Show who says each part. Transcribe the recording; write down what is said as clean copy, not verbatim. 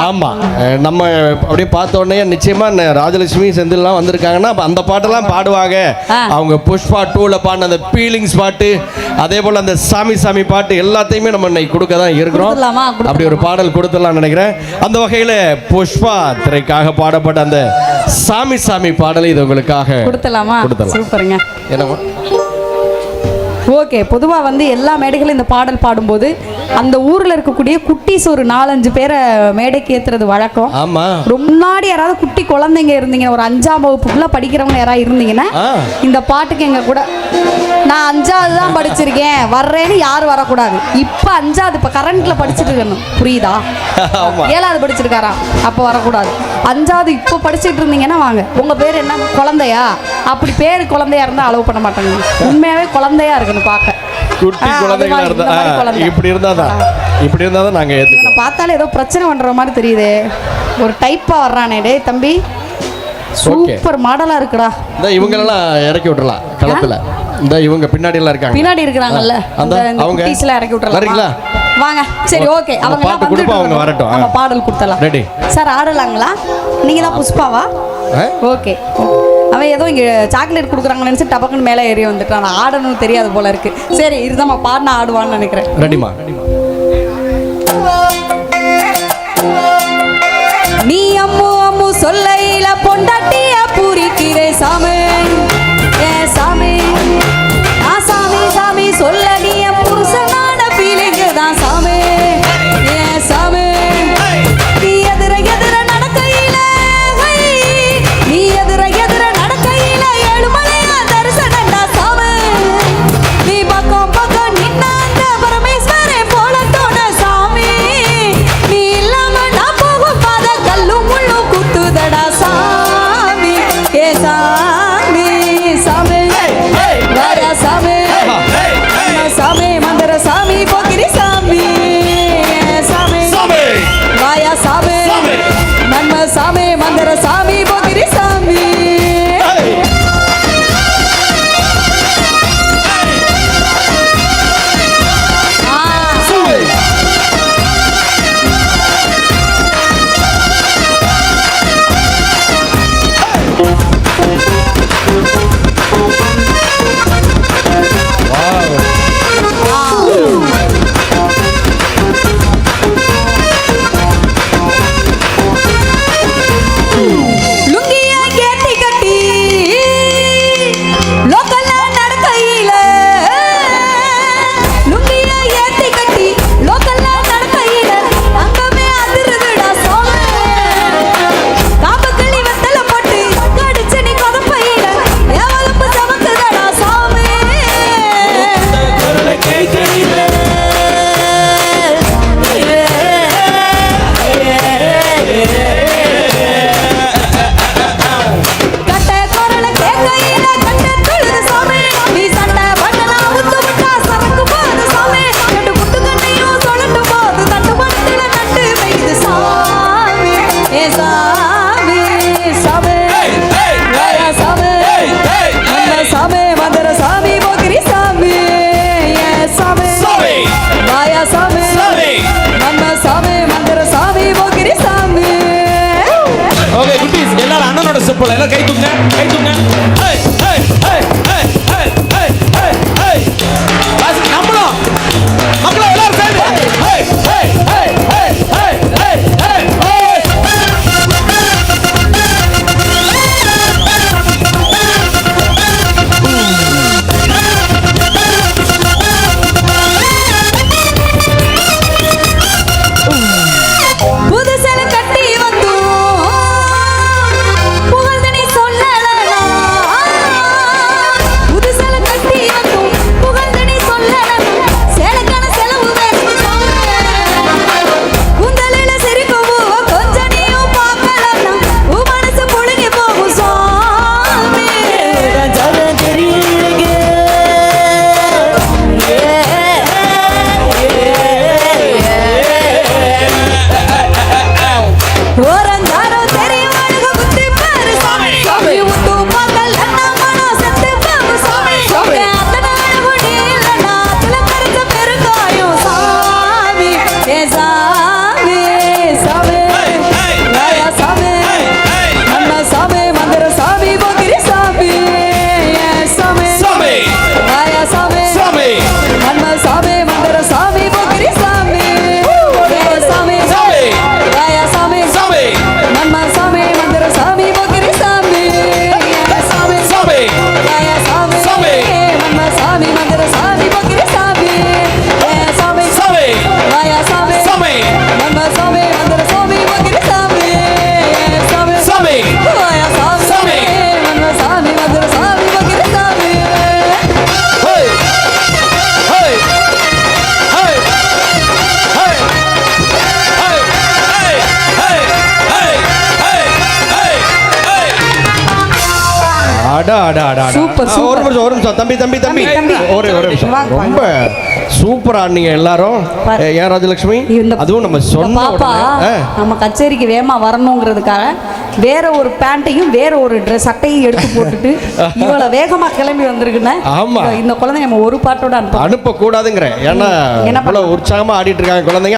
Speaker 1: ஆமா, நம்ம அப்படியே பார்த்த உடனே நிச்சயமா ராஜலட்சுமி செந்தில்லாம் வந்திருக்காங்கன்னா அந்த பாட்டெல்லாம் பாடுவாங்க. அவங்க புஷ்பா 2ல பாடின அந்த பீலிங்ஸ் பாட்டு, அதே போல அந்த சாமி சாமி பாட்டு எல்லாத்தையுமே நம்ம இன்னைக்கு கொடுக்க தான் இருக்கிறோம். அப்படி ஒரு பாடல் கொடுத்துடலாம் நினைக்கிறேன். அந்த வகையில புஷ்பா திரைக்காக பாடப்பட்ட அந்த சாமி சாமி பாடலை இது உங்களுக்காக கொடுத்துடலாமா?
Speaker 2: சூப்பருங்க.
Speaker 1: என்னமா
Speaker 2: ஓகே. பொதுவாக வந்து எல்லா மேடைகளும் இந்த பாடல் பாடும்போது அந்த ஊரில் இருக்கக்கூடிய குட்டீஸ் ஒரு 4-5 பேரை மேடைக்கு ஏற்றுறது வழக்கம்.
Speaker 1: ஆமாம்.
Speaker 2: ரொம்ப முன்னாடி யாராவது குட்டி குழந்தைங்க இருந்தீங்கன்னா, ஒரு 5ஆம் வகுப்புக்குள்ளே படிக்கிறவங்க யாராவது இருந்தீங்கன்னா இந்த பாட்டுக்கு எங்கள் கூட நான் 5வது தான் படிச்சிருக்கேன் வர்றேன்னு யாரும் வரக்கூடாது. இப்போ 5வது இப்போ கரண்ட்டில் படிச்சுட்டு இருக்கணும், புரியுதா? 7வது படிச்சிருக்காரா, அப்போ வரக்கூடாது. 5வது இப்போ படிச்சுட்டு இருந்தீங்கன்னா வாங்க. உங்கள் பேர் என்ன? குழந்தையா? அப்படி பேர் குழந்தையா இருந்தால் அலோவ் பண்ண மாட்டாங்க. உண்மையாகவே குழந்தையா இருக்கணும் பார்க்க.
Speaker 1: குட்டி குழந்தைகளா இருந்தா இப்படி இருந்தாதான் நாங்க ஏத்துக்கணும்.
Speaker 2: பார்த்தாலே ஏதோ பிரச்சனை பண்ற மாதிரி தெரியுதே. ஒரு டைப்பா வர்றானே. டேய் தம்பி, சூப்பர் மாடலா இருக்குடா.
Speaker 1: இந்த இவங்க எல்லாம் இறக்கி விட்டுறலாம் களத்துல. இந்த இவங்க பின்னாடி எல்லாம் இருக்காங்க,
Speaker 2: பின்னாடி இருக்காங்கல்ல,
Speaker 1: அந்த அவங்க
Speaker 2: குட்டீஸ்ல இறக்கி விட்டுறலாம்.
Speaker 1: வரீங்களா?
Speaker 2: வாங்க. சரி, ஓகே. அவங்க
Speaker 1: பாட்டு கொடுப்பா, அவங்க வரட்டும்.
Speaker 2: நம்ம பாடல் கொடுத்தலாம்.
Speaker 1: Ready
Speaker 2: sir? ஆடலாங்களா? நீங்க தான் புஷ்பாவா? ஓகே. அவன் ஏதோ இங்கே சாக்லேட் கொடுக்குறாங்கன்னு நினச்சி டபக்குன்னு மேலே ஏறி வந்துட்டான். ஆடணும்னு தெரியாது போல இருக்கு. சரி, இதுதான் பாடினா ஆடுவான்னு நினைக்கிறேன்.
Speaker 1: ரெடிமா?
Speaker 2: நீ அம்மு அம்மு சொல்லையில பொண்டாட்டிய பூரிக்கிறே சாமி, ஏ சாமி. நான் சாமி சாமி சொல்ல நீ புருஷனான ஃபீலிங்கு தான் சாமி, ஏ சாமி. நீ எதிர எதிர நடக்கையில, நீ எதிர எதிர நடக்கையில ஏழுமலையா தரிசனண்டா சாமி. நீ பக்கம் பக்கம் நின்னாங்க பரமேஸ்வரே போலத்தோட சாமி. நீ இல்லாம நான் போகும் பாத கல்லும் முள்ளும் குத்துதடா சாமி, ஏ சாமி சாமி. வர சாமி, சாமி மந்திர சாமி போக்கிரி சாமி, சாமி வாயா சாமி. நன்ம சாமி மந்திர சாமி போக்கிரி சாமி.
Speaker 3: கை தூங்க, கை தூங்க. நம்மளும் மக்கள் எல்லாரும் சேர்ந்து
Speaker 2: புகழ்ந்தனி சொல்லலாம்
Speaker 1: அடா அடா அடா அடா.
Speaker 2: சூப்பர்,
Speaker 1: ஒரு
Speaker 2: சூப்பர்.
Speaker 1: நிமிஷம் ஒரு நிமிஷம் தம்பி தம்பி தம்பி
Speaker 2: தம்பி.
Speaker 1: ஒரு நிமிஷம்
Speaker 2: வாங்க, வாங்க.
Speaker 1: ரொம்ப சூப்பரா ஆடுனீங்க எல்லாரும்.
Speaker 2: பாரு.
Speaker 1: ஏன் ராஜலட்சுமி
Speaker 2: இந்த
Speaker 1: அதுவும் நம்ம
Speaker 2: இந்த
Speaker 1: சொன்ன
Speaker 2: பாப்பா
Speaker 1: உடனே
Speaker 2: நம்ம கச்சேரிக்கு வேகமா வரணுங்கிறதுக்காக வேற ஒரு பேண்ட்டையும் வேற ஒரு ட்ரெஸ் சட்டையும் எடுத்து போட்டுட்டு இவ்வளவு வேகமா கிளம்பி வந்திருக்குன்னு.
Speaker 1: ஆமா.
Speaker 2: இந்த குழந்தை நம்ம ஒரு பாட்டோட அனுப்ப
Speaker 1: அனுப்ப கூடாதுங்கிறேன். ஏன்னா
Speaker 2: என்ன
Speaker 1: இவ்வளவு உற்சாகமா ஆடிட்டு இருக்காங்க குழந்தைங்க.